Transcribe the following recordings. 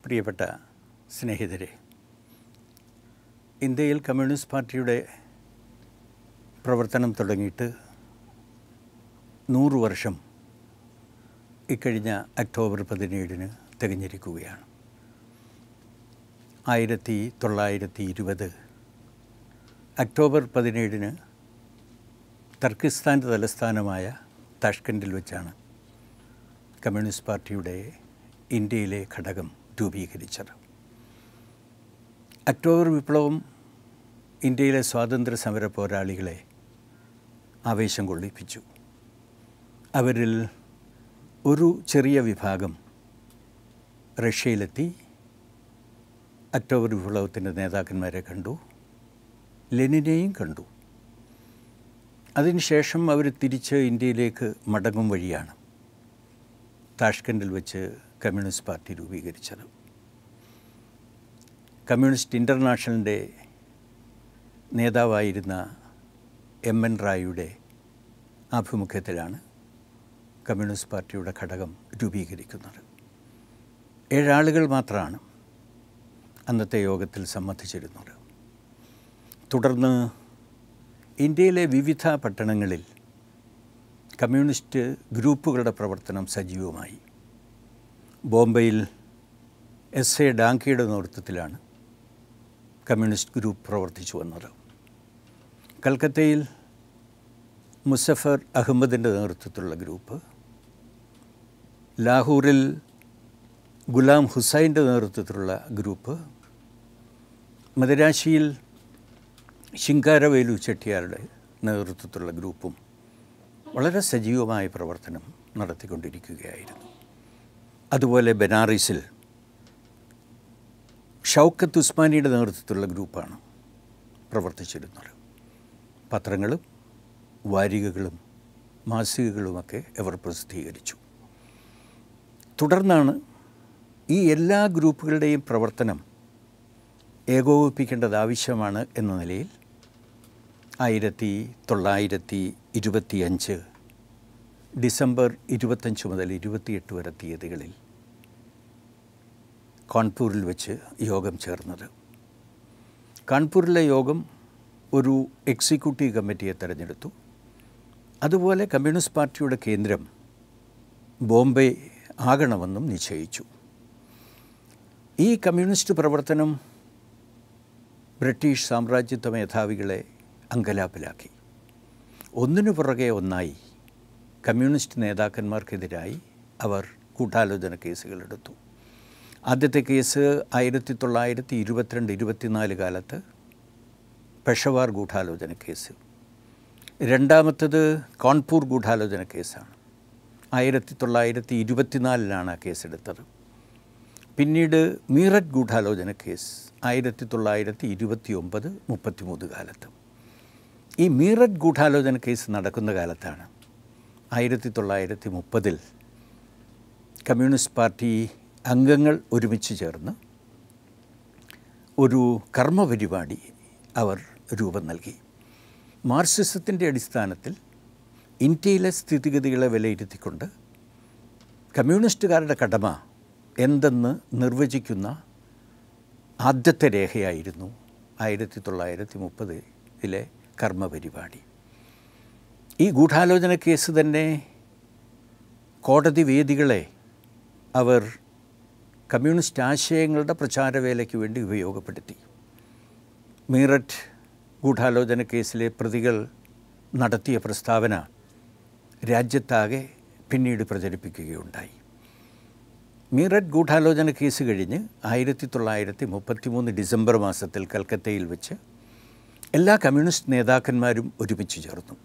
പ്രിയപ്പെട്ട സ്നേഹിതരെ, ഇന്ത്യയിൽ കമ്മ്യൂണിസ്റ്റ് പാർട്ടിയുടെ പ്രവർത്തനം തുടങ്ങിയിട്ട് 100 വർഷം ഇക്കഴിഞ്ഞ ഒക്ടോബർ 17 തികഞ്ഞിരിക്കുകയാണ്. 1920 ഒക്ടോബർ 17 തർക്കിസ്ഥാൻ്റെ തലസ്ഥാനമായ താഷ്കൻഡിൽ വെച്ചാണ് കമ്മ്യൂണിസ്റ്റ് പാർട്ടിയുടെ ഇന്ത്യയിലെ ഘടകം രൂപീകരിച്ചത്. ഒക്ടോബർ വിപ്ലവം ഇന്ത്യയിലെ സ്വാതന്ത്ര്യ സമര പോരാളികളെ ആവേശം കൊള്ളിപ്പിച്ചു. അവരിൽ ഒരു ചെറിയ വിഭാഗം റഷ്യയിലെത്തി ഒക്ടോബർ വിപ്ലവത്തിൻ്റെ നേതാക്കന്മാരെ കണ്ടു, ലെനിനെയും കണ്ടു. അതിനുശേഷം അവർ തിരിച്ച് ഇന്ത്യയിലേക്ക് മടങ്ങും വഴിയാണ് താഷ്കൻഡിൽ വെച്ച് കമ്മ്യൂണിസ്റ്റ് പാർട്ടി രൂപീകരിച്ചത്. കമ്മ്യൂണിസ്റ്റ് ഇൻ്റർനാഷണലിൻ്റെ നേതാവായിരുന്ന എം.എൻ. റായിയുടെ ആഭിമുഖ്യത്തിലാണ് കമ്മ്യൂണിസ്റ്റ് പാർട്ടിയുടെ ഘടകം രൂപീകരിക്കുന്നത്. 7 ആളുകൾ മാത്രമാണ് അന്നത്തെ യോഗത്തിൽ സംബന്ധിച്ചിരുന്നത്. തുടർന്ന് ഇന്ത്യയിലെ വിവിധ പട്ടണങ്ങളിൽ കമ്മ്യൂണിസ്റ്റ് ഗ്രൂപ്പുകളുടെ പ്രവർത്തനം സജീവമായി. ബോംബെയിൽ എസ്.എ. ഡാങ്കിയുടെ നേതൃത്വത്തിലാണ് കമ്മ്യൂണിസ്റ്റ് ഗ്രൂപ്പ് പ്രവർത്തിച്ചു വന്നത്. കൽക്കത്തയിൽ മുസഫർ അഹമ്മദിൻ്റെ നേതൃത്വത്തിലുള്ള ഗ്രൂപ്പ്, ലാഹോറിൽ ഗുലാം ഹുസൈൻ്റെ നേതൃത്വത്തിലുള്ള ഗ്രൂപ്പ്, മദിരാശിയിൽ ശിങ്കാരവേലു ചെട്ടിയാരുടെ നേതൃത്വത്തിലുള്ള ഗ്രൂപ്പും വളരെ സജീവമായ പ്രവർത്തനം നടത്തിക്കൊണ്ടിരിക്കുകയായിരുന്നു. അതുപോലെ ബനാറസിൽ ഷൗക്കത്ത് ഉസ്മാനിയുടെ നേതൃത്വത്തിലുള്ള ഗ്രൂപ്പാണ് പ്രവർത്തിച്ചിരുന്നത്. പത്രങ്ങളും വാരികകളും മാസികകളുമൊക്കെ അവർ പ്രസിദ്ധീകരിച്ചു. തുടർന്നാണ് ഈ എല്ലാ ഗ്രൂപ്പുകളുടെയും പ്രവർത്തനം ഏകോപിപ്പിക്കേണ്ടത് ആവശ്യമാണ് എന്ന നിലയിൽ 1925 ഡിസംബർ 25 മുതൽ 28 വരെ തീയതികളിൽ കാൺപൂരിൽ വെച്ച് യോഗം ചേർന്നത്. കാൺപൂരിലെ യോഗം ഒരു എക്സിക്യൂട്ടീവ് കമ്മിറ്റിയെ തിരഞ്ഞെടുത്തു. അതുപോലെ കമ്മ്യൂണിസ്റ്റ് പാർട്ടിയുടെ കേന്ദ്രം ബോംബെ ആകണമെന്നും നിശ്ചയിച്ചു. ഈ കമ്മ്യൂണിസ്റ്റ് പ്രവർത്തനം ബ്രിട്ടീഷ് സാമ്രാജ്യത്വ മേധാവികളെ അങ്കലാപ്പിലാക്കി. ഒന്നിനു പുറകെ ഒന്നായി കമ്മ്യൂണിസ്റ്റ് നേതാക്കന്മാർക്കെതിരായി അവർ ഗൂഢാലോചന കേസുകളെടുത്തു. ആദ്യത്തെ കേസ് 1922-24 കാലത്ത് പെഷവാർ ഗൂഢാലോചന കേസ്. രണ്ടാമത്തത് കാൺപൂർ ഗൂഢാലോചന കേസാണ്. 1924 ആ കേസെടുത്തത്. പിന്നീട് മീററ്റ് ഗൂഢാലോചന കേസ് 1929-33 കാലത്ത്. ഈ മീററ്റ് ഗൂഢാലോചന കേസ് നടക്കുന്ന കാലത്താണ് 1930 കമ്മ്യൂണിസ്റ്റ് പാർട്ടി അംഗങ്ങൾ ഒരുമിച്ച് ചേർന്ന് ഒരു കർമ്മപരിപാടി അവർ രൂപം നൽകി. മാർക്സിസത്തിൻ്റെ അടിസ്ഥാനത്തിൽ ഇന്ത്യയിലെ സ്ഥിതിഗതികളെ വിലയിരുത്തിക്കൊണ്ട് കമ്മ്യൂണിസ്റ്റുകാരുടെ കടമ എന്തെന്ന് നിർവചിക്കുന്ന ആദ്യത്തെ രേഖയായിരുന്നു 1930 കർമ്മപരിപാടി. ഈ ഗൂഢാലോചന കേസ് തന്നെ കോടതി വേദികളെ അവർ കമ്മ്യൂണിസ്റ്റ് ആശയങ്ങളുടെ പ്രചാരവേലയ്ക്ക് വേണ്ടി ഉപയോഗപ്പെടുത്തി. മീററ്റ് ഗൂഢാലോചന കേസിലെ പ്രതികൾ നടത്തിയ പ്രസ്താവന രാജ്യത്താകെ പിന്നീട് പ്രചരിപ്പിക്കുകയുണ്ടായി. മീററ്റ് ഗൂഢാലോചന കേസ് കഴിഞ്ഞ് 1933 ഡിസംബർ മാസത്തിൽ കൽക്കത്തയിൽ വെച്ച് എല്ലാ കമ്മ്യൂണിസ്റ്റ് നേതാക്കന്മാരും ഒരുമിച്ച് ചേർന്നു.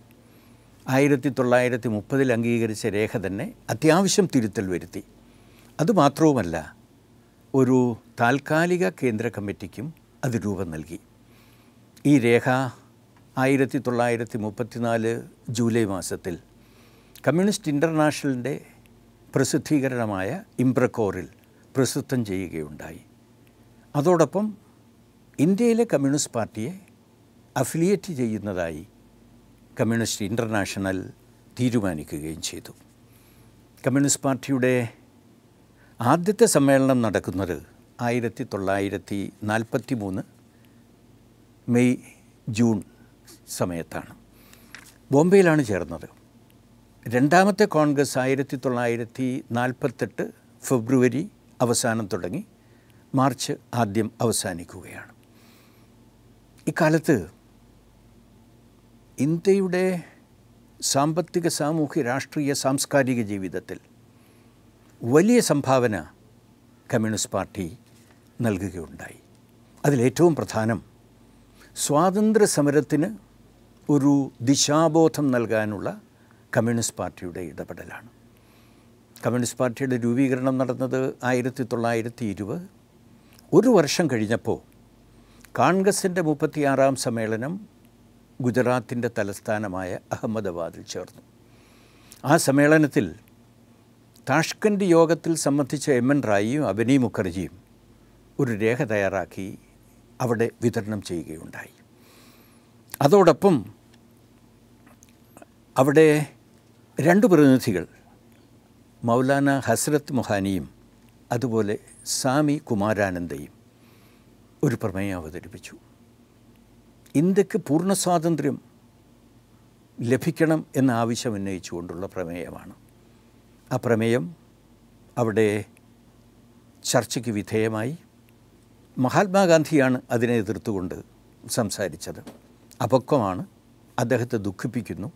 1930 അംഗീകരിച്ച രേഖ തന്നെ അത്യാവശ്യം തിരുത്തൽ വരുത്തി. അതുമാത്രവുമല്ല, ഒരു താൽക്കാലിക കേന്ദ്ര കമ്മിറ്റിക്കും അത് രൂപം നൽകി. ഈ രേഖ 1934 ജൂലൈ മാസത്തിൽ കമ്മ്യൂണിസ്റ്റ് ഇൻ്റർനാഷണലിൻ്റെ പ്രസിദ്ധീകരണമായ ഇംബ്രക്കോറിൽ പ്രസിദ്ധം ചെയ്യുകയുണ്ടായി. അതോടൊപ്പം ഇന്ത്യയിലെ കമ്മ്യൂണിസ്റ്റ് പാർട്ടിയെ അഫിലിയേറ്റ് ചെയ്യുന്നതായി കമ്മ്യൂണിസ്റ്റ് ഇൻ്റർനാഷണൽ തീരുമാനിക്കുകയും ചെയ്തു. കമ്മ്യൂണിസ്റ്റ് പാർട്ടിയുടെ ആദ്യത്തെ സമ്മേളനം നടക്കുന്നത് 1943 മെയ് ജൂൺ സമയത്താണ്. ബോംബെയിലാണ് ചേർന്നത്. രണ്ടാമത്തെ കോൺഗ്രസ് 1948 ഫെബ്രുവരി അവസാനം തുടങ്ങി മാർച്ച് ആദ്യം അവസാനിക്കുകയാണ്. ഇക്കാലത്ത് ഇന്ത്യയുടെ സാമ്പത്തിക, സാമൂഹ്യ, രാഷ്ട്രീയ, സാംസ്കാരിക ജീവിതത്തിൽ വലിയ സംഭാവന കമ്മ്യൂണിസ്റ്റ് പാർട്ടി നൽകുകയുണ്ടായി. അതിലേറ്റവും പ്രധാനം സ്വാതന്ത്ര്യ സമരത്തിന് ഒരു ദിശാബോധം നൽകാനുള്ള കമ്മ്യൂണിസ്റ്റ് പാർട്ടിയുടെ ഇടപെടലാണ്. കമ്മ്യൂണിസ്റ്റ് പാർട്ടിയുടെ രൂപീകരണം നടന്നത് 1920. ഒരു വർഷം കഴിഞ്ഞപ്പോൾ കോൺഗ്രസിൻ്റെ 36ാം സമ്മേളനം ഗുജറാത്തിൻ്റെ തലസ്ഥാനമായ അഹമ്മദാബാദിൽ ചേർന്നു. ആ സമ്മേളനത്തിൽ താഷ്കൻഡ് യോഗത്തിൽ സംബന്ധിച്ച എം.എൻ. റായിയും അബനി മുഖർജിയും ഒരു രേഖ തയ്യാറാക്കി അവിടെ വിതരണം ചെയ്യുകയുണ്ടായി. അതോടൊപ്പം അവിടെ 2 പ്രതിനിധികൾ, മൗലാന ഹസ്രത്ത് മൊഹാനിയും അതുപോലെ സ്വാമി കുമാരാനന്ദയും ഒരു പ്രമേയം അവതരിപ്പിച്ചു. ഇന്ത്യക്ക് പൂർണ്ണ സ്വാതന്ത്ര്യം ലഭിക്കണം എന്ന ആവശ്യം ഉന്നയിച്ചുകൊണ്ടുള്ള പ്രമേയമാണ്. ആ പ്രമേയം അവിടെ ചർച്ചയ്ക്ക് വിധേയമായി. മഹാത്മാഗാന്ധിയാണ് അതിനെ എതിർത്തുകൊണ്ട് സംസാരിച്ചത്. അപക്വമാണ്, അദ്ദേഹത്തെ ദുഃഖിപ്പിക്കുന്നു.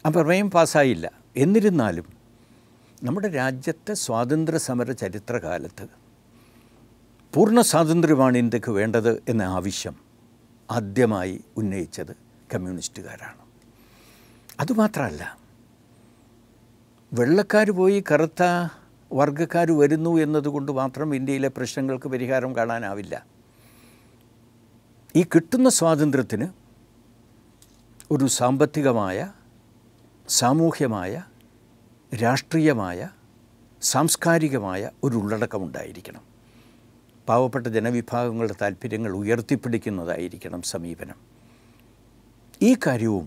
ആ പ്രമേയം പാസ്സായില്ല. എന്നിരുന്നാലും നമ്മുടെ രാജ്യത്തെ സ്വാതന്ത്ര്യ സമര ചരിത്രകാലത്ത് പൂർണ്ണ സ്വാതന്ത്ര്യമാണ് ഇന്ത്യക്ക് വേണ്ടത് എന്ന ആവശ്യം ആദ്യമായി ഉന്നയിച്ചത് കമ്മ്യൂണിസ്റ്റുകാരാണ്. അതുമാത്രമല്ല, വെള്ളക്കാർ പോയി കറുത്ത വർഗ്ഗക്കാർ വരുന്നു എന്നതുകൊണ്ട് മാത്രം ഇന്ത്യയിലെ പ്രശ്നങ്ങൾക്ക് പരിഹാരം കാണാനാവില്ല. ഈ കിട്ടുന്ന സ്വാതന്ത്ര്യത്തിന് ഒരു സാമ്പത്തികമായ, സാമൂഹ്യമായ, രാഷ്ട്രീയമായ, സാംസ്കാരികമായ ഒരു ഉള്ളടക്കമുണ്ടായിരിക്കണം. പാവപ്പെട്ട ജനവിഭാഗങ്ങളുടെ താല്പര്യങ്ങൾ ഉയർത്തിപ്പിടിക്കുന്നതായിരിക്കണം സമീപനം. ഈ കാര്യവും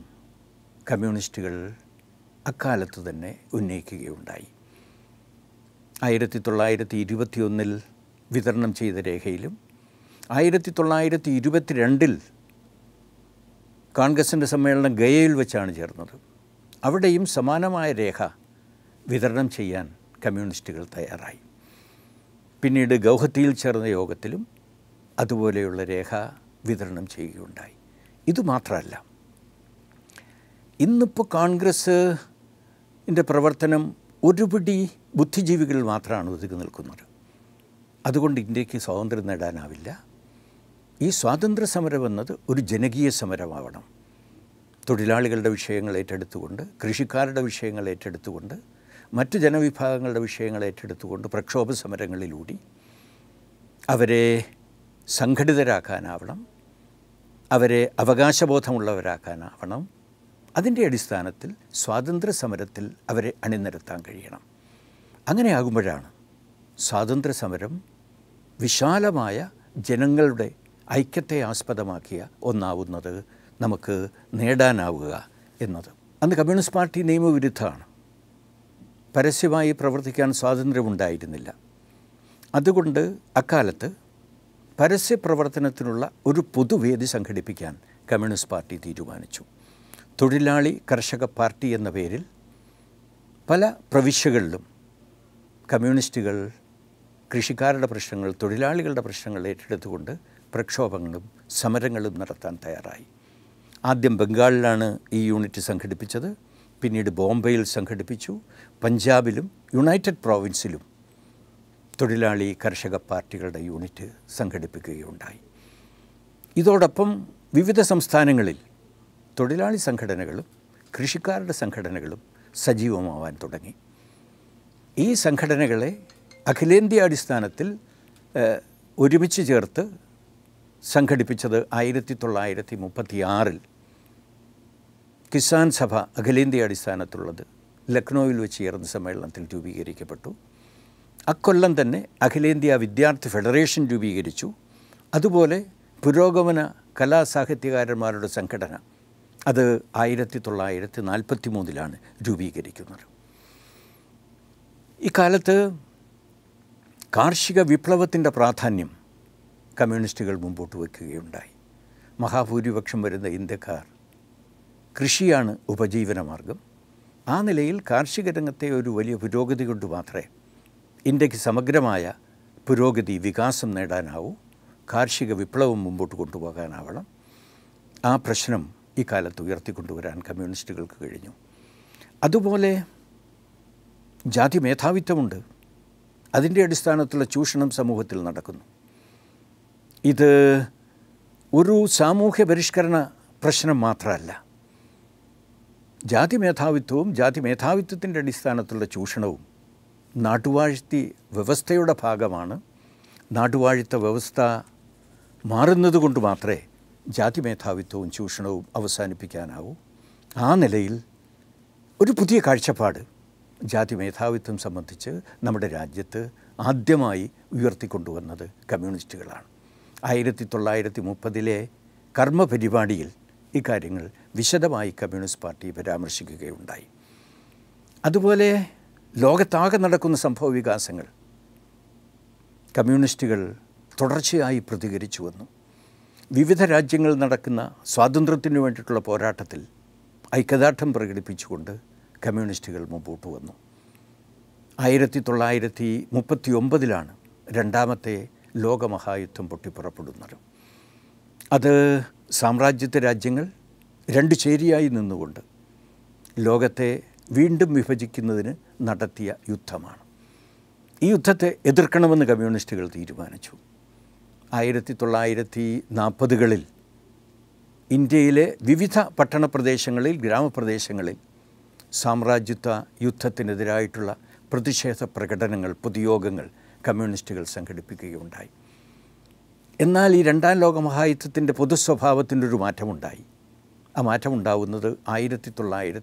കമ്മ്യൂണിസ്റ്റുകൾ അക്കാലത്ത് തന്നെ ഉന്നയിക്കുകയുണ്ടായി. 1921 വിതരണം ചെയ്ത രേഖയിലും 1922 കോൺഗ്രസിൻ്റെ സമ്മേളനം ഗയയിൽ വെച്ചാണ് ചേർന്നത്. അവിടെയും സമാനമായ രേഖ വിതരണം ചെയ്യാൻ കമ്മ്യൂണിസ്റ്റുകൾ തയ്യാറായി. പിന്നീട് ഗൗഹത്തിയിൽ ചേർന്ന യോഗത്തിലും അതുപോലെയുള്ള രേഖ വിതരണം ചെയ്യുകയുണ്ടായി. ഇതുമാത്രമല്ല, ഇന്നിപ്പോൾ കോൺഗ്രസിൻ്റെ പ്രവർത്തനം ഒരുപിടി ബുദ്ധിജീവികൾ മാത്രമാണ് ഒതുക്കി നിൽക്കുന്നത്. അതുകൊണ്ട് ഇന്ത്യക്ക് സ്വാതന്ത്ര്യം നേടാനാവില്ല. ഈ സ്വാതന്ത്ര്യ സമരം എന്നത് ഒരു ജനകീയ സമരമാവണം. തൊഴിലാളികളുടെ വിഷയങ്ങൾ ഏറ്റെടുത്തുകൊണ്ട്, കൃഷിക്കാരുടെ വിഷയങ്ങൾ ഏറ്റെടുത്തുകൊണ്ട്, മറ്റു ജനവിഭാഗങ്ങളുടെ വിഷയങ്ങൾ ഏറ്റെടുത്തുകൊണ്ട് പ്രക്ഷോഭ സമരങ്ങളിലൂടെ അവരെ സംഘടിതരാക്കാനാവണം, അവരെ അവകാശബോധമുള്ളവരാക്കാനാവണം. അതിൻ്റെ അടിസ്ഥാനത്തിൽ സ്വാതന്ത്ര്യ സമരത്തിൽ അവരെ അണിനിരത്താൻ കഴിയണം. അങ്ങനെയാകുമ്പോഴാണ് സ്വാതന്ത്ര്യ സമരം വിശാലമായ ജനങ്ങളുടെ ഐക്യത്തെ ആസ്പദമാക്കിയ ഒന്നാവുന്നത്, നമുക്ക് നേടാനാവുക എന്നത്. അന്ന് കമ്മ്യൂണിസ്റ്റ് പാർട്ടി നിയമവിരുദ്ധമാണ്. പരസ്യമായി പ്രവർത്തിക്കാൻ സ്വാതന്ത്ര്യമുണ്ടായിരുന്നില്ല. അതുകൊണ്ട് അക്കാലത്ത് പരസ്യപ്രവർത്തനത്തിനുള്ള ഒരു പൊതുവേദി സംഘടിപ്പിക്കാൻ കമ്മ്യൂണിസ്റ്റ് പാർട്ടി തീരുമാനിച്ചു. തൊഴിലാളി കർഷക പാർട്ടി എന്ന പേരിൽ പല പ്രവിശ്യകളിലും കമ്മ്യൂണിസ്റ്റുകൾ കൃഷിക്കാരുടെ പ്രശ്നങ്ങൾ, തൊഴിലാളികളുടെ പ്രശ്നങ്ങൾ ഏറ്റെടുത്തുകൊണ്ട് പ്രക്ഷോഭങ്ങളും സമരങ്ങളും നടത്താൻ തയ്യാറായി. ആദ്യം ബംഗാളിലാണ് ഈ യൂണിറ്റ് സംഘടിപ്പിച്ചത്. പിന്നീട് ബോംബെയിൽ സംഘടിപ്പിച്ചു. പഞ്ചാബിലും യുണൈറ്റഡ് പ്രോവിൻസിലും തൊഴിലാളി കർഷക പാർട്ടികളുടെ യൂണിറ്റ് സംഘടിപ്പിക്കുകയുണ്ടായി. ഇതോടൊപ്പം വിവിധ സംസ്ഥാനങ്ങളിൽ തൊഴിലാളി സംഘടനകളും കൃഷിക്കാരുടെ സംഘടനകളും സജീവമാവാൻ തുടങ്ങി. ഈ സംഘടനകളെ അഖിലേന്ത്യാടിസ്ഥാനത്തിൽ ഒരുമിച്ച് ചേർത്ത് സംഘടിപ്പിച്ചത് 1936 കിസാൻ സഭ അഖിലേന്ത്യാടിസ്ഥാനത്തുള്ളത് ലക്നൗവിൽ വെച്ച് ചേർന്ന സമ്മേളനത്തിൽ രൂപീകരിക്കപ്പെട്ടു. അക്കൊല്ലം തന്നെ അഖിലേന്ത്യാ വിദ്യാർത്ഥി ഫെഡറേഷൻ രൂപീകരിച്ചു. അതുപോലെ പുരോഗമന കലാസാഹിത്യകാരന്മാരുടെ സംഘടന, അത് 1943 രൂപീകരിക്കുന്നത്. ഇക്കാലത്ത് കാർഷിക വിപ്ലവത്തിൻ്റെ പ്രാധാന്യം കമ്മ്യൂണിസ്റ്റുകൾ മുമ്പോട്ട് വയ്ക്കുകയുണ്ടായി. മഹാഭൂരിപക്ഷം വരുന്ന ഇന്ത്യക്കാർ കൃഷിയാണ് ഉപജീവനമാർഗം. ആ നിലയിൽ കാർഷിക രംഗത്തെ ഒരു വലിയ പുരോഗതി കൊണ്ട് മാത്രമേ ഇന്ത്യക്ക് സമഗ്രമായ പുരോഗതി, വികാസം നേടാനാവൂ. കാർഷിക വിപ്ലവം മുമ്പോട്ട് കൊണ്ടുപോകാനാവണം. ആ പ്രശ്നം ഈ കാലത്ത് ഉയർത്തിക്കൊണ്ടുവരാൻ കമ്മ്യൂണിസ്റ്റുകൾക്ക് കഴിഞ്ഞു. അതുപോലെ ജാതി മേധാവിത്വമുണ്ട്. അതിൻ്റെ അടിസ്ഥാനത്തിലുള്ള ചൂഷണം സമൂഹത്തിൽ നടക്കുന്നു. ഇത് ഒരു സാമൂഹ്യ പരിഷ്കരണ പ്രശ്നം മാത്രമല്ല. ജാതി മേധാവിത്വവും ജാതി മേധാവിത്വത്തിൻ്റെ അടിസ്ഥാനത്തിലുള്ള ചൂഷണവും നാട്ടുവാഴ്ത്തി വ്യവസ്ഥയുടെ ഭാഗമാണ്. നാട്ടുവാഴ്ത്ത വ്യവസ്ഥ മാറുന്നത് കൊണ്ട് മാത്രമേ ജാതി മേധാവിത്വവും ചൂഷണവും അവസാനിപ്പിക്കാനാവൂ. ആ നിലയിൽ ഒരു പുതിയ കാഴ്ചപ്പാട് ജാതി മേധാവിത്വം സംബന്ധിച്ച് നമ്മുടെ രാജ്യത്ത് ആദ്യമായി ഉയർത്തിക്കൊണ്ടുവന്നത് കമ്മ്യൂണിസ്റ്റുകളാണ്. 1930 കർമ്മ പരിപാടിയിൽ ഇക്കാര്യങ്ങൾ വിശദമായി കമ്മ്യൂണിസ്റ്റ് പാർട്ടി പരാമർശിക്കുകയുണ്ടായി. അതുപോലെ ലോകത്താകെ നടക്കുന്ന സംഭവ വികാസങ്ങൾ കമ്മ്യൂണിസ്റ്റുകൾ തുടർച്ചയായി പ്രതികരിച്ചു വന്നു. വിവിധ രാജ്യങ്ങളിൽ നടക്കുന്ന സ്വാതന്ത്ര്യത്തിനു വേണ്ടിയിട്ടുള്ള പോരാട്ടത്തിൽ ഐക്യദാർഢ്യം പ്രകടിപ്പിച്ചുകൊണ്ട് കമ്മ്യൂണിസ്റ്റുകൾ മുമ്പോട്ട് വന്നു. 1939 രണ്ടാമത്തെ ലോകമഹായുദ്ധം പൊട്ടിപ്പുറപ്പെടുന്നത്. അത് സാമ്രാജ്യത്വ രാജ്യങ്ങൾ രണ്ട് ചേരിയായി നിന്നുകൊണ്ട് ലോകത്തെ വീണ്ടും വിഭജിക്കുന്നതിന് നടത്തിയ യുദ്ധമാണ്. ഈ യുദ്ധത്തെ എതിർക്കണമെന്ന് കമ്മ്യൂണിസ്റ്റുകൾ തീരുമാനിച്ചു. 1940 ഇന്ത്യയിലെ വിവിധ പട്ടണപ്രദേശങ്ങളിൽ, ഗ്രാമപ്രദേശങ്ങളിൽ സാമ്രാജ്യത്വ യുദ്ധത്തിനെതിരായിട്ടുള്ള പ്രതിഷേധ പ്രകടനങ്ങൾ, പൊതുയോഗങ്ങൾ കമ്മ്യൂണിസ്റ്റുകൾ സംഘടിപ്പിക്കുകയുണ്ടായി. എന്നാൽ ഈ രണ്ടാം ലോകമഹായുദ്ധത്തിൻ്റെ പൊതുസ്വഭാവത്തിൻ്റെ ഒരു മാറ്റമുണ്ടായി. ആ മാറ്റമുണ്ടാവുന്നത് 1941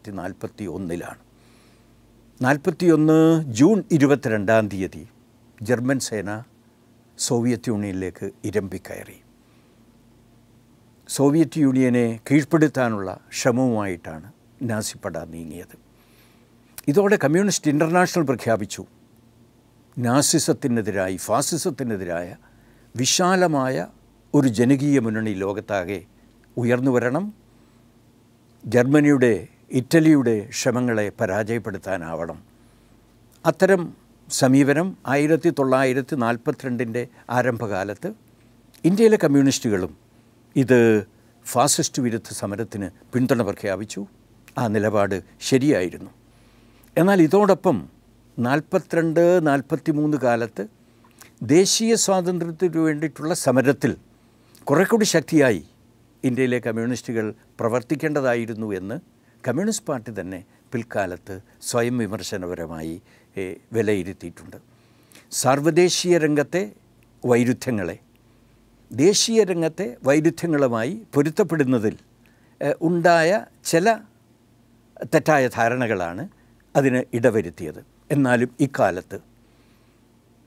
41 ജൂൺ 22 ജർമ്മൻ സേന സോവിയറ്റ് യൂണിയനിലേക്ക് ഇരമ്പിക്കയറി. സോവിയറ്റ് യൂണിയനെ കീഴ്പ്പെടുത്താനുള്ള ശ്രമവുമായിട്ടാണ് നാസിപ്പട നീങ്ങിയത്. ഇതോടെ കമ്മ്യൂണിസ്റ്റ് ഇൻ്റർനാഷണൽ പ്രഖ്യാപിച്ചു നാസിസത്തിനെതിരായി, ഫാസിസത്തിനെതിരായ വിശാലമായ ഒരു ജനകീയ മുന്നണി ലോകത്താകെ ഉയർന്നു വരണം. ജർമ്മനിയുടെ, ഇറ്റലിയുടെ ശ്രമങ്ങളെ പരാജയപ്പെടുത്താനാവണം. അത്തരം സമീപനം 1942 ആരംഭകാലത്ത് ഇന്ത്യയിലെ കമ്മ്യൂണിസ്റ്റുകളും ഇത് ഫാസിസ്റ്റ് വിരുദ്ധ സമരത്തിന് പിന്തുണ പ്രഖ്യാപിച്ചു. ആ നിലപാട് ശരിയായിരുന്നു. എന്നാൽ ഇതോടൊപ്പം 42-43 കാലത്ത് ദേശീയ സ്വാതന്ത്ര്യത്തിനു വേണ്ടിയിട്ടുള്ള സമരത്തിൽ കുറെ കൂടി ശക്തിയായി ഇന്ത്യയിലെ കമ്മ്യൂണിസ്റ്റുകൾ പ്രവർത്തിക്കേണ്ടതായിരുന്നു എന്ന് കമ്മ്യൂണിസ്റ്റ് പാർട്ടി തന്നെ പിൽക്കാലത്ത് സ്വയം വിമർശനപരമായി വിലയിരുത്തിയിട്ടുണ്ട്. സാർവദേശീയ രംഗത്തെ വൈരുദ്ധ്യങ്ങളെ ദേശീയ രംഗത്തെ വൈരുദ്ധ്യങ്ങളുമായി പൊരുത്തപ്പെടുന്നതിൽ ഉണ്ടായ ചില തെറ്റായ ധാരണകളാണ് അതിന് ഇടവരുത്തിയത്. എന്നാലും ഇക്കാലത്ത്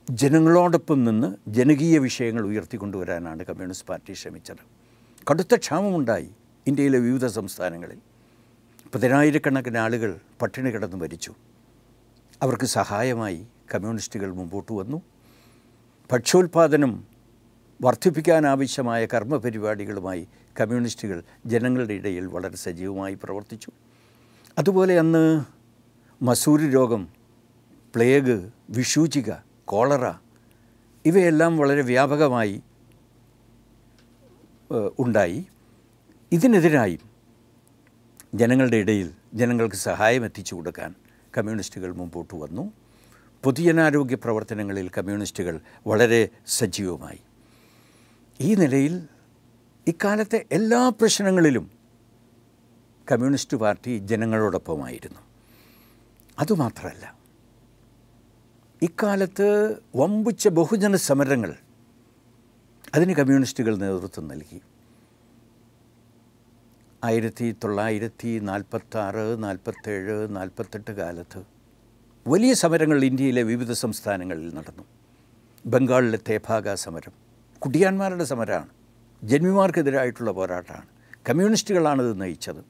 ജനങ്ങളോടൊപ്പം നിന്ന് ജനകീയ വിഷയങ്ങൾ ഉയർത്തിക്കൊണ്ടുവരാനാണ് കമ്മ്യൂണിസ്റ്റ് പാർട്ടി ശ്രമിച്ചത്. കടുത്ത ക്ഷാമമുണ്ടായി ഇന്ത്യയിലെ വിവിധ സംസ്ഥാനങ്ങളിൽ. 10,000-കണക്കിന് ആളുകൾ പട്ടിണി കിടന്ന് മരിച്ചു. അവർക്ക് സഹായമായി കമ്മ്യൂണിസ്റ്റുകൾ മുമ്പോട്ട് വന്നു. ഭക്ഷ്യോൽപാദനം വർദ്ധിപ്പിക്കാനാവശ്യമായ കർമ്മ പരിപാടികളുമായി കമ്മ്യൂണിസ്റ്റുകൾ ജനങ്ങളുടെ ഇടയിൽ വളരെ സജീവമായി പ്രവർത്തിച്ചു. അതുപോലെ അന്ന് മസൂരി രോഗം, പ്ലേഗ്, വിഷൂചിക, കോളറ ഇവയെല്ലാം വളരെ വ്യാപകമായി ഉണ്ടായി. ഇതിനെതിരായും ജനങ്ങളുടെ ഇടയിൽ ജനങ്ങൾക്ക് സഹായം എത്തിച്ചു കൊടുക്കാൻ കമ്മ്യൂണിസ്റ്റുകൾ മുമ്പോട്ട് വന്നു. പൊതുജനാരോഗ്യ പ്രവർത്തനങ്ങളിൽ കമ്മ്യൂണിസ്റ്റുകൾ വളരെ സജീവമായി. ഈ നിലയിൽ ഇക്കാലത്തെ എല്ലാ പ്രശ്നങ്ങളിലും കമ്മ്യൂണിസ്റ്റ് പാർട്ടി ജനങ്ങളോടൊപ്പമായിരുന്നു. അതുമാത്രമല്ല, ഇക്കാലത്ത് വമ്പിച്ച ബഹുജന സമരങ്ങൾ അതിന് കമ്മ്യൂണിസ്റ്റുകൾ നേതൃത്വം നൽകി. 1946, 47, 48 കാലത്ത് വലിയ സമരങ്ങൾ ഇന്ത്യയിലെ വിവിധ സംസ്ഥാനങ്ങളിൽ നടന്നു. ബംഗാളിലെ തേഭാഗ സമരം കുടിയാന്മാരുടെ സമരമാണ്. ജന്മിമാർക്കെതിരായിട്ടുള്ള പോരാട്ടമാണ്. കമ്മ്യൂണിസ്റ്റുകളാണിത് നയിച്ചത്.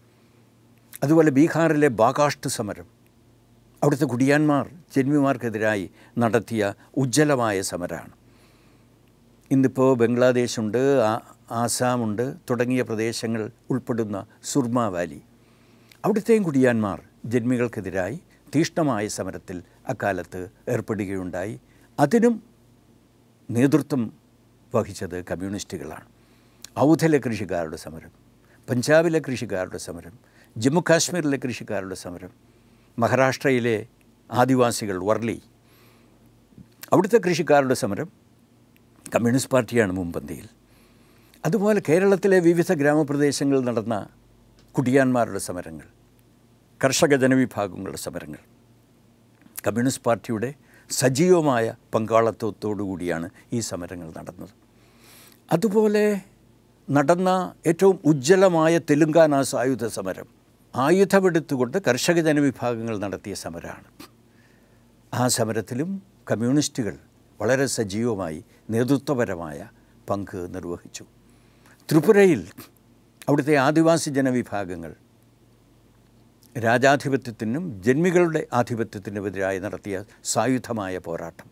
അതുപോലെ ബീഹാറിലെ ബാഗാഷ്ട് സമരം, അവിടുത്തെ കുടിയാന്മാർ ജന്മിമാർക്കെതിരായി നടത്തിയ ഉജ്ജ്വലമായ സമരമാണ്. ഇന്നിപ്പോൾ ബംഗ്ലാദേശുണ്ട്, ആസാമുണ്ട് തുടങ്ങിയ പ്രദേശങ്ങൾ ഉൾപ്പെടുന്ന സുർമ വാലി, അവിടുത്തെയും കുടിയാന്മാർ ജന്മികൾക്കെതിരായി തീഷ്ണമായ സമരത്തിൽ അക്കാലത്ത് ഏർപ്പെടുകയുണ്ടായി. അതിനും നേതൃത്വം വഹിച്ചത് കമ്മ്യൂണിസ്റ്റുകളാണ്. ഔധയിലെ കൃഷിക്കാരുടെ സമരം, പഞ്ചാബിലെ കൃഷിക്കാരുടെ സമരം, ജമ്മു കാശ്മീരിലെ കൃഷിക്കാരുടെ സമരം, മഹാരാഷ്ട്രയിലെ ആദിവാസികൾ വർലി അവിടുത്തെ കൃഷിക്കാരുടെ സമരം കമ്മ്യൂണിസ്റ്റ് പാർട്ടിയാണ് മുൻപന്തിയിൽ. അതുപോലെ കേരളത്തിലെ വിവിധ ഗ്രാമപ്രദേശങ്ങളിൽ നടന്ന കുടിയാന്മാരുടെ സമരങ്ങൾ, കർഷക ജനവിഭാഗങ്ങളുടെ സമരങ്ങൾ കമ്മ്യൂണിസ്റ്റ് പാർട്ടിയുടെ സജീവമായ പങ്കാളിത്തത്തോടു കൂടിയാണ് ഈ സമരങ്ങൾ നടന്നത്. അതുപോലെ നടന്ന ഏറ്റവും ഉജ്ജ്വലമായ തെലുങ്കാന സായുധ സമരം ആയുധമെടുത്തുകൊണ്ട് കർഷക ജനവിഭാഗങ്ങൾ നടത്തിയ സമരമാണ്. ആ സമരത്തിലും കമ്മ്യൂണിസ്റ്റുകൾ വളരെ സജീവമായി നേതൃത്വപരമായ പങ്ക് നിർവഹിച്ചു. ത്രിപുരയിൽ അവിടുത്തെ ആദിവാസി ജനവിഭാഗങ്ങൾ രാജാധിപത്യത്തിനും ജന്മികളുടെ ആധിപത്യത്തിനുമെതിരായി നടത്തിയ സായുധമായ പോരാട്ടം,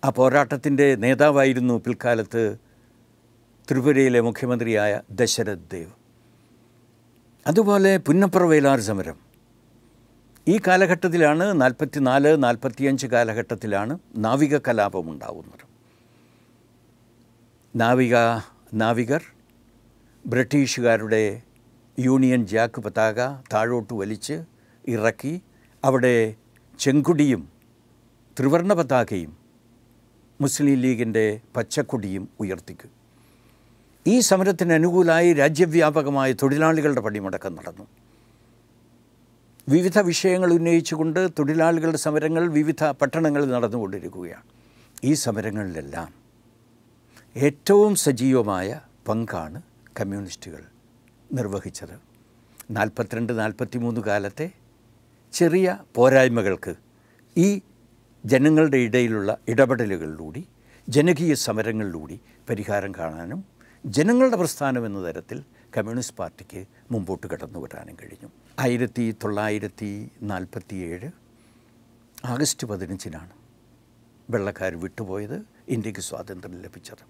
ആ പോരാട്ടത്തിൻ്റെ നേതാവായിരുന്നു പിൽക്കാലത്ത് ത്രിപുരയിലെ മുഖ്യമന്ത്രിയായ ദശരഥ് ദേവ്. അതുപോലെ പുന്നപ്ര വയലാർ സമരം ഈ കാലഘട്ടത്തിലാണ്, 44-45 കാലഘട്ടത്തിലാണ് നാവിക കലാപമുണ്ടാവുന്നത്. നാവികർ ബ്രിട്ടീഷുകാരുടെ യൂണിയൻ ജാക്ക് പതാക താഴോട്ട് വലിച്ച് ഇറക്കി അവിടെ ചെങ്കുടിയും ത്രിവർണ്ണ പതാകയും മുസ്ലിം ലീഗിൻ്റെ പച്ചക്കൊടിയും ഉയർത്തിക്കും. ഈ സമരത്തിന് അനുകൂലമായി രാജ്യവ്യാപകമായ തൊഴിലാളികളുടെ പണിമുടക്കം നടന്നു. വിവിധ വിഷയങ്ങൾ ഉന്നയിച്ചുകൊണ്ട് തൊഴിലാളികളുടെ സമരങ്ങൾ വിവിധ പട്ടണങ്ങളിൽ നടന്നുകൊണ്ടിരിക്കുകയാണ്. ഈ സമരങ്ങളിലെല്ലാം ഏറ്റവും സജീവമായ പങ്കാണ് കമ്മ്യൂണിസ്റ്റുകൾ നിർവഹിച്ചത്. 42-43 കാലത്തെ ചെറിയ പോരായ്മകൾക്ക് ഈ ജനങ്ങളുടെ ഇടയിലുള്ള ഇടപെടലുകളിലൂടെ, ജനകീയ സമരങ്ങളിലൂടെ പരിഹാരം കാണാനും ജനങ്ങളുടെ പ്രസ്ഥാനം എന്ന തരത്തിൽ കമ്മ്യൂണിസ്റ്റ് പാർട്ടിക്ക് മുമ്പോട്ട് കടന്നു വരാനും കഴിഞ്ഞു. 1947 ആഗസ്റ്റ് 15-നാണ് വെള്ളക്കാർ വിട്ടുപോയത്, ഇന്ത്യക്ക് സ്വാതന്ത്ര്യം ലഭിച്ചത്.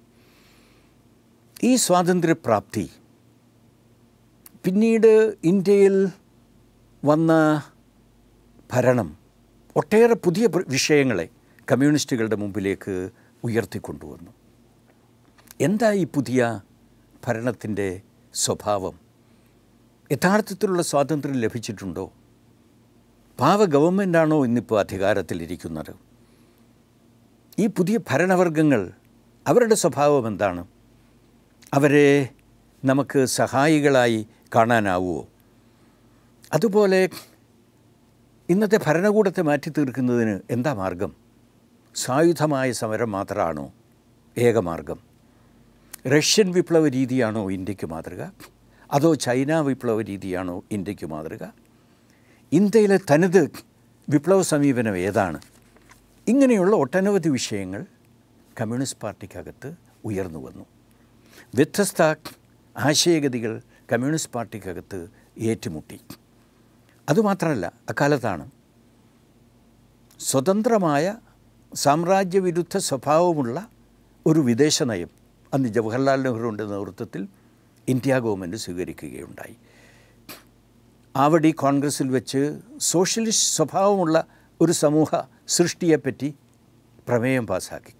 ഈ സ്വാതന്ത്ര്യപ്രാപ്തി പിന്നീട് ഇന്ത്യയിൽ വന്ന ഭരണം ഒട്ടേറെ പുതിയ വിഷയങ്ങളെ കമ്മ്യൂണിസ്റ്റുകളുടെ മുമ്പിലേക്ക് ഉയർത്തിക്കൊണ്ടുവന്നു. എന്താ ഈ പുതിയ ഭരണത്തിൻ്റെ സ്വഭാവം? യഥാർത്ഥത്തിലുള്ള സ്വാതന്ത്ര്യം ലഭിച്ചിട്ടുണ്ടോ? പാവ ഗവൺമെൻറ്റാണോ ഇന്നിപ്പോൾ അധികാരത്തിലിരിക്കുന്നത്? ഈ പുതിയ ഭരണവർഗങ്ങൾ അവരുടെ സ്വഭാവം എന്താണ്? അവരെ നമുക്ക് സഹായികളായി കാണാനാവുമോ? അതുപോലെ ഇന്നത്തെ ഭരണകൂടത്തെ മാറ്റി തീർക്കുന്നതിന് എന്താ മാർഗം? സായുധമായ സമരം മാത്രമാണോ ഏകമാർഗം? റഷ്യൻ വിപ്ലവ രീതിയാണോ ഇന്ത്യക്ക് മാതൃക? അതോ ചൈന വിപ്ലവ രീതിയാണോ ഇന്ത്യക്ക് മാതൃക? ഇന്ത്യയിലെ തനത് വിപ്ലവ സമീപനം ഏതാണ്? ഇങ്ങനെയുള്ള ഒട്ടനവധി വിഷയങ്ങൾ കമ്മ്യൂണിസ്റ്റ് പാർട്ടിക്കകത്ത് ഉയർന്നു വന്നു. വ്യത്യസ്ത ആശയഗതികൾ കമ്മ്യൂണിസ്റ്റ് പാർട്ടിക്കകത്ത് ഏറ്റുമുട്ടി. അതുമാത്രമല്ല, അക്കാലത്താണ് സ്വതന്ത്രമായ സാമ്രാജ്യവിരുദ്ധ സ്വഭാവമുള്ള ഒരു വിദേശ നയം അന്ന് ജവഹർലാൽ നെഹ്റുവിൻ്റെ നേതൃത്വത്തിൽ ഇന്ത്യ ഗവൺമെൻറ് സ്വീകരിക്കുകയുണ്ടായി. ആവടി കോൺഗ്രസ്സിൽ വെച്ച് സോഷ്യലിസ്റ്റ് സ്വഭാവമുള്ള ഒരു സമൂഹ സൃഷ്ടിയെപ്പറ്റി പ്രമേയം പാസാക്കി.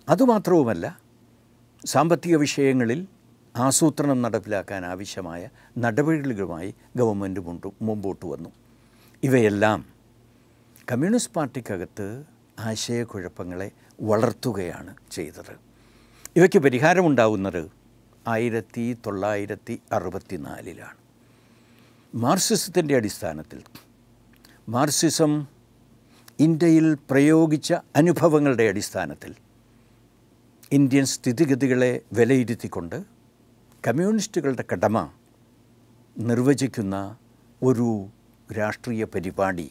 അതുമാത്രവുമല്ല, സാമ്പത്തിക വിഷയങ്ങളിൽ ആസൂത്രണം നടപ്പിലാക്കാൻ ആവശ്യമായ നടപടികളുമായി ഗവൺമെൻറ് മുമ്പോട്ട് വന്നു. ഇവയെല്ലാം കമ്മ്യൂണിസ്റ്റ് പാർട്ടിക്കകത്ത് ആശയക്കുഴപ്പങ്ങളെ വളർത്തുകയാണ് ചെയ്തത്. ഇവയ്ക്ക് പരിഹാരമുണ്ടാവുന്നത് 1964-ലാണ്. മാർക്സിസത്തിൻ്റെ അടിസ്ഥാനത്തിൽ മാർക്സിസം ഇന്ത്യയിൽ പ്രയോഗിച്ച അനുഭവങ്ങളുടെ അടിസ്ഥാനത്തിൽ ഇന്ത്യൻ സ്ഥിതിഗതികളെ വിലയിരുത്തിക്കൊണ്ട് കമ്മ്യൂണിസ്റ്റുകളുടെ കടമ നിർവചിക്കുന്ന ഒരു രാഷ്ട്രീയ പരിപാടി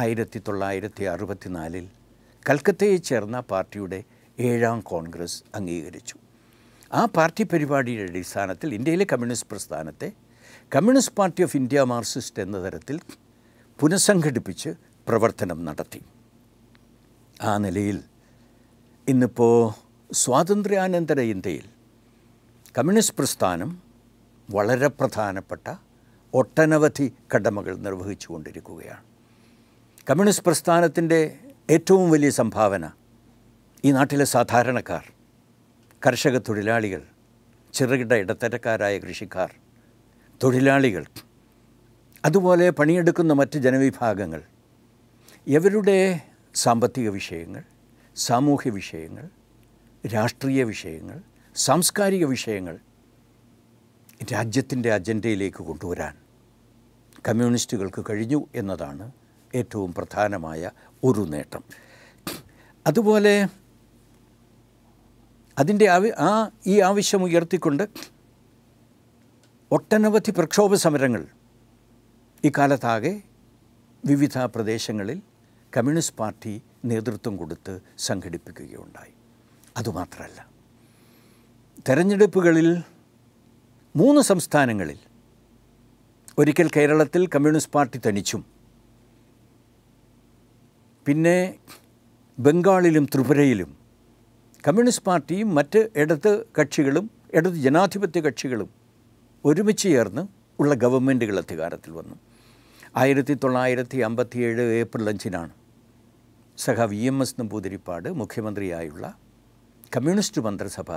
1964 കൽക്കത്തയിൽ ചേർന്ന പാർട്ടിയുടെ 7ാം കോൺഗ്രസ് അംഗീകരിച്ചു. ആ പാർട്ടി പരിപാടിയുടെ അടിസ്ഥാനത്തിൽ ഇന്ത്യയിലെ കമ്മ്യൂണിസ്റ്റ് പ്രസ്ഥാനത്തെ communist party of India Marxist എന്ന തരത്തിൽ പുനഃസംഘടിപ്പിച്ച് പ്രവർത്തനം നടത്തി. ആ നിലയിൽ ഇന്നിപ്പോൾ സ്വാതന്ത്ര്യാനന്തര ഇന്ത്യയിൽ കമ്മ്യൂണിസ്റ്റ് പ്രസ്ഥാനം വളരെ പ്രധാനപ്പെട്ട ഒട്ടനവധി കടമകൾ നിർവഹിച്ചു കൊണ്ടിരിക്കുകയാണ്. കമ്മ്യൂണിസ്റ്റ് പ്രസ്ഥാനത്തിൻ്റെ ഏറ്റവും വലിയ സംഭാവന ഈ നാട്ടിലെ സാധാരണക്കാർ, കർഷക തൊഴിലാളികൾ, ചെറുകിട ഇടത്തരക്കാരായ കൃഷിക്കാർ, തൊഴിലാളികൾ, അതുപോലെ പണിയെടുക്കുന്ന മറ്റ് ജനവിഭാഗങ്ങൾ, ഇവരുടെ സാമ്പത്തിക വിഷയങ്ങൾ, സാമൂഹ്യ വിഷയങ്ങൾ, രാഷ്ട്രീയ വിഷയങ്ങൾ, സാംസ്കാരിക വിഷയങ്ങൾ രാജ്യത്തിൻ്റെ അജണ്ടയിലേക്ക് കൊണ്ടുവരാൻ കമ്മ്യൂണിസ്റ്റുകൾക്ക് കഴിഞ്ഞു എന്നതാണ് ഏറ്റവും പ്രധാനമായ ഒരു നേട്ടം. അതുപോലെ അതിൻ്റെ ഈ ആവശ്യം ഉയർത്തിക്കൊണ്ട് ഒട്ടനവധി പ്രക്ഷോഭ സമരങ്ങൾ ഇക്കാലത്താകെ വിവിധ പ്രദേശങ്ങളിൽ കമ്മ്യൂണിസ്റ്റ് പാർട്ടി നേതൃത്വം കൊടുത്ത് സംഘടിപ്പിക്കുകയുണ്ടായി. അതുമാത്രമല്ല, തെരഞ്ഞെടുപ്പുകളിൽ 3 സംസ്ഥാനങ്ങളിൽ ഒരിക്കൽ കേരളത്തിൽ കമ്മ്യൂണിസ്റ്റ് പാർട്ടി തനിച്ചും, പിന്നെ ബംഗാളിലും ത്രിപുരയിലും കമ്മ്യൂണിസ്റ്റ് പാർട്ടിയും മറ്റ് ഇടത് കക്ഷികളും ഇടത് ജനാധിപത്യ കക്ഷികളും ഒരുമിച്ച് ചേർന്ന് ഉള്ള ഗവൺമെൻറ്റുകൾ അധികാരത്തിൽ വന്നു. 1957 ഏപ്രിൽ 5-നാണ് സഖാവ് EMS നമ്പൂതിരിപ്പാട് മുഖ്യമന്ത്രിയായുള്ള കമ്മ്യൂണിസ്റ്റ് മന്ത്രിസഭ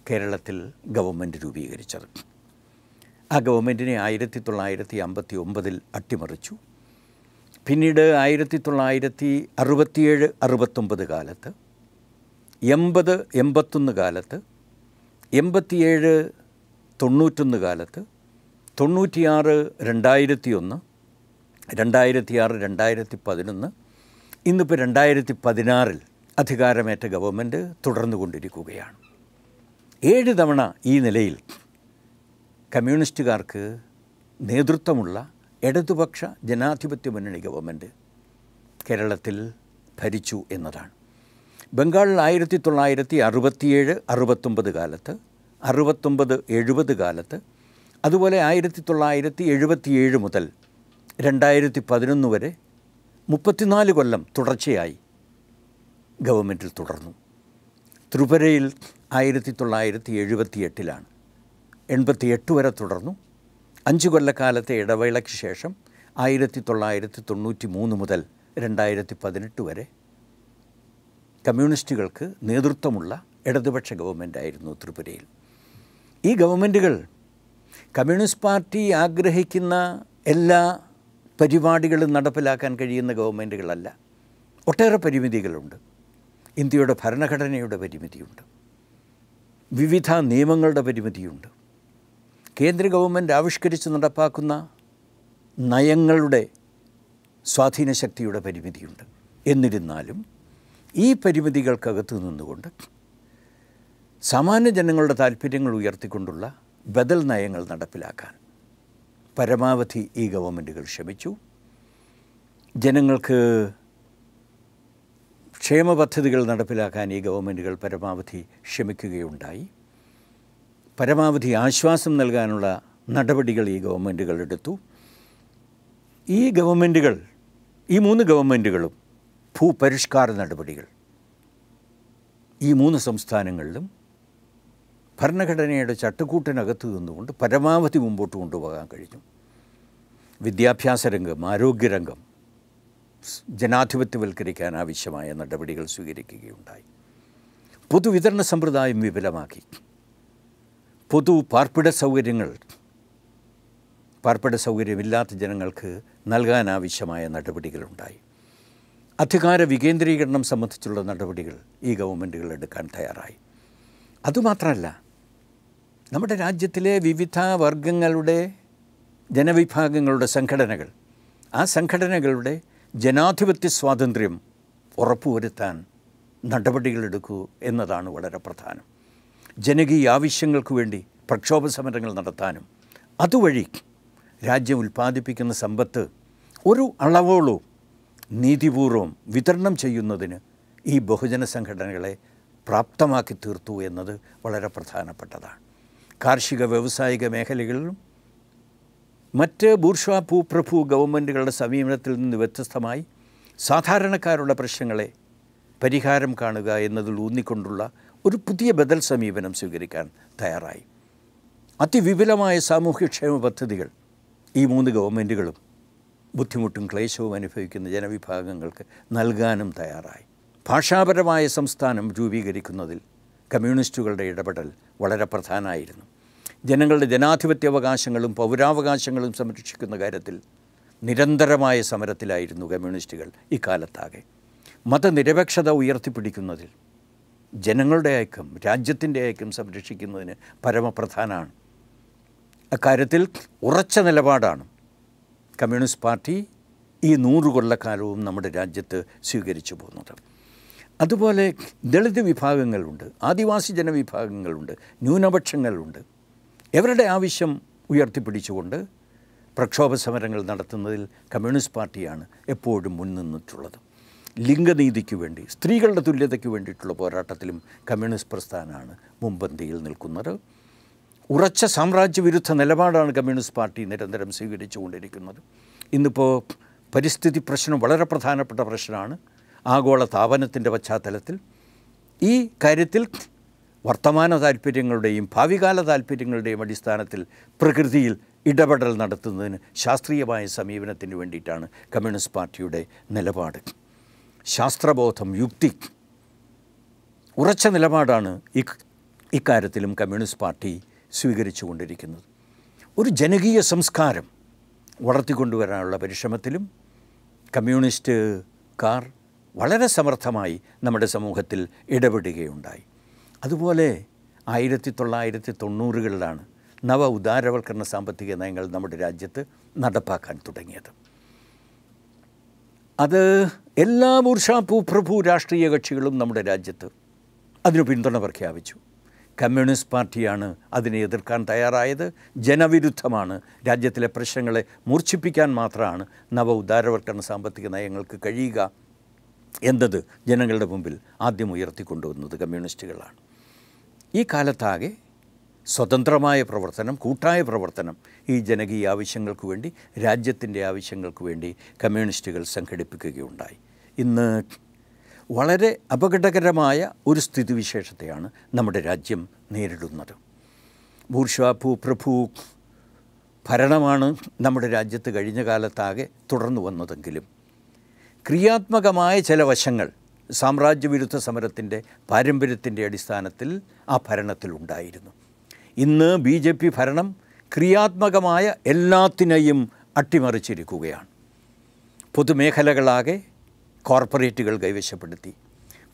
കേരളത്തിൽ ഗവൺമെൻറ് രൂപീകരിച്ചത്. ആ ഗവൺമെൻറ്റിനെ 1959 അട്ടിമറിച്ചു. പിന്നീട് 1967-69 കാലത്ത്, 80-81 കാലത്ത്, 87-91 കാലത്ത്, 96-2001, 2006-2011, ഇന്നിപ്പോൾ 2016 അധികാരമേറ്റ ഗവൺമെൻറ് തുടർന്നുകൊണ്ടിരിക്കുകയാണ്. 7 തവണ ഈ നിലയിൽ കമ്മ്യൂണിസ്റ്റുകാർക്ക് നേതൃത്വമുള്ള ഇടതുപക്ഷ ജനാധിപത്യ മുന്നണി ഗവൺമെൻറ് കേരളത്തിൽ ഭരിച്ചു എന്നതാണ്. ബംഗാളിൽ 1967-69 കാലത്ത്, 69-70 കാലത്ത്, അതുപോലെ 1977 മുതൽ 2011 വരെ 34 കൊല്ലം തുടർച്ചയായി ഗവൺമെൻറ്റിൽ തുടർന്നു. ത്രിപുരയിൽ 1978-ലാണ് 88 വരെ തുടർന്നു. 5 കൊല്ലക്കാലത്തെ ഇടവേളയ്ക്ക് ശേഷം 1993 മുതൽ 2018 വരെ കമ്മ്യൂണിസ്റ്റുകൾക്ക് നേതൃത്വമുള്ള ഇടതുപക്ഷ ഗവൺമെൻറ്റായിരുന്നു ത്രിപുരയിൽ. ഈ ഗവൺമെൻറ്റുകൾ കമ്മ്യൂണിസ്റ്റ് പാർട്ടി ആഗ്രഹിക്കുന്ന എല്ലാ പരിപാടികളും നടപ്പിലാക്കാൻ കഴിയുന്ന ഗവൺമെൻറ്റുകളല്ല. ഒട്ടേറെ പരിമിതികളുണ്ട്. ഇന്ത്യയുടെ ഭരണഘടനയുടെ പരിമിതിയുണ്ട്, വിവിധ നിയമങ്ങളുടെ പരിമിതിയുണ്ട്, കേന്ദ്ര ഗവൺമെൻറ് ആവിഷ്കരിച്ച് നടപ്പാക്കുന്ന നയങ്ങളുടെ സ്വാധീനശക്തിയുടെ പരിമിതിയുണ്ട്. എന്നിരുന്നാലും ഈ പരിമിതികൾക്കകത്ത് നിന്നുകൊണ്ട് സാമാന്യ ജനങ്ങളുടെ താല്പര്യങ്ങൾ ഉയർത്തിക്കൊണ്ടുള്ള ബദൽ നയങ്ങൾ നടപ്പിലാക്കാൻ പരമാവധി ഈ ഗവൺമെൻറ്റുകൾ ശ്രമിച്ചു. ജനങ്ങൾക്ക് ക്ഷേമ പദ്ധതികൾ നടപ്പിലാക്കാൻ ഈ ഗവൺമെൻറ്റുകൾ പരമാവധി ശ്രമിക്കുകയുണ്ടായി. പരമാവധി ആശ്വാസം നൽകാനുള്ള നടപടികൾ ഈ ഗവൺമെൻറ്റുകൾ എടുത്തു. ഈ ഗവൺമെൻറ്റുകൾ, ഈ 3 ഗവൺമെൻറ്റുകളും ഭൂപരിഷ്കാര നടപടികൾ ഈ 3 സംസ്ഥാനങ്ങളിലും ഭരണഘടനയുടെ ചട്ടക്കൂട്ടിനകത്ത് നിന്നുകൊണ്ട് പരമാവധി മുമ്പോട്ട് കൊണ്ടുപോകാൻ കഴിഞ്ഞു. വിദ്യാഭ്യാസ രംഗം, ആരോഗ്യരംഗം ജനാധിപത്യവൽക്കരിക്കാൻ ആവശ്യമായ നടപടികൾ സ്വീകരിക്കുകയുണ്ടായി. പൊതുവിതരണ സമ്പ്രദായം വിപുലമാക്കി. പൊതു പാർപ്പിട സൗകര്യമില്ലാത്ത ജനങ്ങൾക്ക് നൽകാനാവശ്യമായ നടപടികളുണ്ടായി. അധികാര വികേന്ദ്രീകരണം സംബന്ധിച്ചുള്ള നടപടികൾ ഈ ഗവൺമെൻറ്റുകൾ എടുക്കാൻ തയ്യാറായി. അതുമാത്രമല്ല, നമ്മുടെ രാജ്യത്തിലെ വിവിധ വർഗങ്ങളുടെ ജനവിഭാഗങ്ങളുടെ സംഘടനകൾ, ആ സംഘടനകളുടെ ജനാധിപത്യ സ്വാതന്ത്ര്യം ഉറപ്പുവരുത്താൻ നടപടികളെടുക്കൂ എന്നതാണ് വളരെ പ്രധാനം. ജനകീയ ആവശ്യങ്ങൾക്ക് വേണ്ടി പ്രക്ഷോഭ സമരങ്ങൾ നടത്താനും അതുവഴി രാജ്യം ഉൽപ്പാദിപ്പിക്കുന്ന സമ്പത്ത് ഒരു അളവോളം നീതിപൂർവം വിതരണം ചെയ്യുന്നതിന് ഈ ബഹുജന സംഘടനകളെ പ്രാപ്തമാക്കി തീർത്തു എന്നത് വളരെ പ്രധാനപ്പെട്ടതാണ്. കാർഷിക വ്യാവസായിക മേഖലകളിലും മറ്റ് ബൂർഷ്വാ ഭൂപ്രഭു ഗവൺമെൻറ്റുകളുടെ സമീപനത്തിൽ നിന്ന് വ്യത്യസ്തമായി സാധാരണക്കാരുടെ പ്രശ്നങ്ങളെ പരിഹാരം കാണുക എന്നതിൽ ഊന്നിക്കൊണ്ടുള്ള ഒരു പുതിയ ബദൽ സമീപനം സ്വീകരിക്കാൻ തയ്യാറായി. അതിവിപുലമായ സാമൂഹ്യക്ഷേമ പദ്ധതികൾ ഈ 3 ഗവൺമെൻറ്റുകളും ബുദ്ധിമുട്ടും ക്ലേശവും അനുഭവിക്കുന്ന ജനവിഭാഗങ്ങൾക്ക് നൽകാനും തയ്യാറായി. ഭാഷാപരമായ സംസ്ഥാനം രൂപീകരിക്കുന്നതിൽ കമ്മ്യൂണിസ്റ്റുകളുടെ ഇടപെടൽ വളരെ പ്രധാനമായിരുന്നു. ജനങ്ങളുടെ ജനാധിപത്യാവകാശങ്ങളും പൗരാവകാശങ്ങളും സംരക്ഷിക്കുന്ന കാര്യത്തിൽ നിരന്തരമായ സമരത്തിലായിരുന്നു കമ്മ്യൂണിസ്റ്റുകൾ ഇക്കാലത്താകെ. മതനിരപേക്ഷത ഉയർത്തിപ്പിടിക്കുന്നതിൽ ജനങ്ങളുടെ ഐക്യം, രാജ്യത്തിൻ്റെ ഐക്യം സംരക്ഷിക്കുന്നതിന് പരമപ്രധാനമാണ്. അക്കാര്യത്തിൽ ഉറച്ച നിലപാടാണ് കമ്മ്യൂണിസ്റ്റ് പാർട്ടി ഈ 100 കൊല്ലക്കാലവും നമ്മുടെ രാജ്യത്ത് സ്വീകരിച്ചു പോകുന്നത്. അതുപോലെ ദളിത് വിഭാഗങ്ങളുണ്ട്, ആദിവാസി ജനവിഭാഗങ്ങളുണ്ട്, ന്യൂനപക്ഷങ്ങളുണ്ട്. ഇവരുടെ ആവശ്യം ഉയർത്തിപ്പിടിച്ചുകൊണ്ട് പ്രക്ഷോഭ സമരങ്ങൾ നടത്തുന്നതിൽ കമ്മ്യൂണിസ്റ്റ് പാർട്ടിയാണ് എപ്പോഴും മുൻനിന്നിട്ടുള്ളത്. ലിംഗനീതിക്ക് വേണ്ടി, സ്ത്രീകളുടെ തുല്യതയ്ക്ക് വേണ്ടിയിട്ടുള്ള പോരാട്ടത്തിലും കമ്മ്യൂണിസ്റ്റ് പ്രസ്ഥാനമാണ് മുൻപന്തിയിൽ നിൽക്കുന്നത്. ഉറച്ച സാമ്രാജ്യവിരുദ്ധ നിലപാടാണ് കമ്മ്യൂണിസ്റ്റ് പാർട്ടി നിരന്തരം സ്വീകരിച്ചു കൊണ്ടിരിക്കുന്നത്. ഇന്നിപ്പോൾ പരിസ്ഥിതി പ്രശ്നം വളരെ പ്രധാനപ്പെട്ട പ്രശ്നമാണ്. ആഗോള താപനത്തിൻ്റെ പശ്ചാത്തലത്തിൽ ഈ കാര്യത്തിൽ വർത്തമാന താൽപ്പര്യങ്ങളുടെയും ഭാവികാല താൽപ്പര്യങ്ങളുടെയും അടിസ്ഥാനത്തിൽ പ്രകൃതിയിൽ ഇടപെടൽ നടത്തുന്നതിന് ശാസ്ത്രീയമായ സമീപനത്തിന് വേണ്ടിയിട്ടാണ് കമ്മ്യൂണിസ്റ്റ് പാർട്ടിയുടെ നിലപാട്. ശാസ്ത്രബോധം, യുക്തി, ഉറച്ച നിലപാടാണ് ഇക്കാര്യത്തിലും കമ്മ്യൂണിസ്റ്റ് പാർട്ടി സ്വീകരിച്ചു കൊണ്ടിരിക്കുന്നത്. ഒരു ജനകീയ സംസ്കാരം വളർത്തിക്കൊണ്ടുവരാനുള്ള പരിശ്രമത്തിലും കമ്മ്യൂണിസ്റ്റുകാർ വളരെ സമർത്ഥമായി നമ്മുടെ സമൂഹത്തിൽ ഇടപെടുകയുണ്ടായി. അതുപോലെ 1990-കളിലാണ് നവ ഉദാരവൽക്കരണ സാമ്പത്തിക നയങ്ങൾ നമ്മുടെ രാജ്യത്ത് നടപ്പാക്കാൻ തുടങ്ങിയത്. അത് എല്ലാ ഭൂപ്രഭു രാഷ്ട്രീയ കക്ഷികളും നമ്മുടെ രാജ്യത്ത് അതിനു പിന്തുണ പ്രഖ്യാപിച്ചു. കമ്മ്യൂണിസ്റ്റ് പാർട്ടിയാണ് അതിനെ എതിർക്കാൻ തയ്യാറായത്. ജനവിരുദ്ധമാണ്, രാജ്യത്തിലെ പ്രശ്നങ്ങളെ മൂർച്ഛിപ്പിക്കാൻ മാത്രമാണ് നവ ഉദാരവൽക്കരണ സാമ്പത്തിക നയങ്ങൾക്ക് കഴിയുക എന്നത് ജനങ്ങളുടെ മുമ്പിൽ ആദ്യം ഉയർത്തിക്കൊണ്ടുവന്നത് കമ്മ്യൂണിസ്റ്റുകളാണ്. ഈ കാലത്താകെ സ്വതന്ത്രമായ പ്രവർത്തനം, കൂട്ടായ പ്രവർത്തനം ഈ ജനകീയ ആവശ്യങ്ങൾക്ക് വേണ്ടി, രാജ്യത്തിൻ്റെ ആവശ്യങ്ങൾക്ക് വേണ്ടി കമ്മ്യൂണിസ്റ്റുകൾ സംഘടിപ്പിക്കുകയുണ്ടായി. ഇന്ന് വളരെ അപകടകരമായ ഒരു സ്ഥിതിവിശേഷത്തെയാണ് നമ്മുടെ രാജ്യം നേരിടുന്നത്. ഭൂപ്രഭു ഭരണമാണ് നമ്മുടെ രാജ്യത്ത് കഴിഞ്ഞ കാലത്താകെ തുടർന്നു വന്നതെങ്കിലും ക്രിയാത്മകമായ ചില വശങ്ങൾ സാമ്രാജ്യവിരുദ്ധ സമരത്തിൻ്റെ പാരമ്പര്യത്തിൻ്റെ അടിസ്ഥാനത്തിൽ ആ ഭരണത്തിലുണ്ടായിരുന്നു. ഇന്ന് BJP ഭരണം ക്രിയാത്മകമായ എല്ലാത്തിനെയും അട്ടിമറിച്ചിരിക്കുകയാണ്. പൊതുമേഖലകളാകെ കോർപ്പറേറ്റുകൾ കൈവശപ്പെടുത്തി,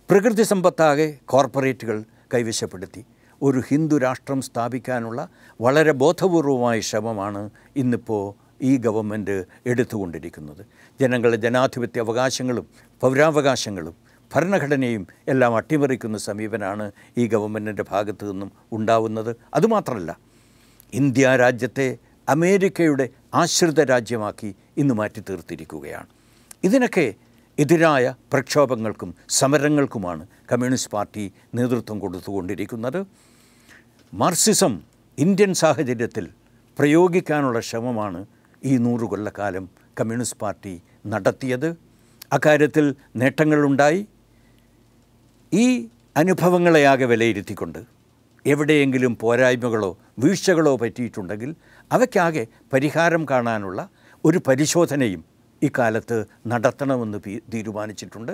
പ്രകൃതി സമ്പത്താകെ കോർപ്പറേറ്റുകൾ കൈവശപ്പെടുത്തി ഒരു ഹിന്ദു രാഷ്ട്രം സ്ഥാപിക്കാനുള്ള വളരെ ബോധപൂർവമായ ശ്രമമാണ് ഇന്നിപ്പോൾ ഈ ഗവൺമെൻറ് എടുത്തുകൊണ്ടിരിക്കുന്നത്. ജനങ്ങളുടെ ജനാധിപത്യ അവകാശങ്ങളും പൗരാവകാശങ്ങളും ഭരണഘടനയും എല്ലാം അട്ടിമറിക്കുന്ന സമീപനമാണ് ഈ ഗവൺമെൻറ്റിൻ്റെ ഭാഗത്തു നിന്നും ഉണ്ടാവുന്നത്. അതുമാത്രമല്ല, ഇന്ത്യ രാജ്യത്തെ അമേരിക്കയുടെ ആശ്രിത രാജ്യമാക്കി ഇന്ന് മാറ്റി തീർത്തിരിക്കുകയാണ്. ഇതിനൊക്കെ എതിരായ പ്രക്ഷോഭങ്ങൾക്കും സമരങ്ങൾക്കുമാണ് കമ്മ്യൂണിസ്റ്റ് പാർട്ടി നേതൃത്വം കൊടുത്തുകൊണ്ടിരിക്കുന്നത്. മാർക്സിസം ഇന്ത്യൻ സാഹചര്യത്തിൽ പ്രയോഗിക്കാനുള്ള ശ്രമമാണ് ഈ 100 കൊല്ലക്കാലം കമ്മ്യൂണിസ്റ്റ് പാർട്ടി നടത്തിയത്. അക്കാര്യത്തിൽ നേട്ടങ്ങളുണ്ടായി. ഈ അനുഭവങ്ങളെയാകെ വിലയിരുത്തിക്കൊണ്ട് എവിടെയെങ്കിലും പോരായ്മകളോ വീഴ്ചകളോ പറ്റിയിട്ടുണ്ടെങ്കിൽ അവയ്ക്കാകെ പരിഹാരം കാണാനുള്ള ഒരു പരിശോധനയും ഇക്കാലത്ത് നടത്തണമെന്ന് തീരുമാനിച്ചിട്ടുണ്ട്.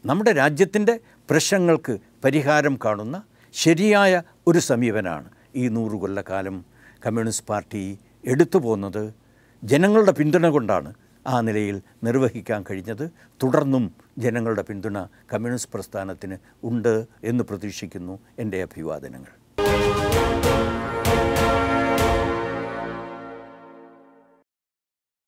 നമ്മുടെ രാജ്യത്തിൻ്റെ പ്രശ്നങ്ങൾക്ക് പരിഹാരം കാണുന്ന ശരിയായ ഒരു സമീപനമാണ് ഈ 100 കൊല്ലക്കാലം കമ്മ്യൂണിസ്റ്റ് പാർട്ടി എടുത്തു പോകുന്നത്. ജനങ്ങളുടെ പിന്തുണ കൊണ്ടാണ് ആ നിലയിൽ നിർവഹിക്കാൻ കഴിഞ്ഞത്. തുടർന്നും ജനങ്ങളുടെ പിന്തുണ കമ്മ്യൂണിസ്റ്റ് പ്രസ്ഥാനത്തിന് ഉണ്ട് എന്ന് പ്രതീക്ഷിക്കുന്നു. എൻ്റെ അഭിവാദനങ്ങൾ.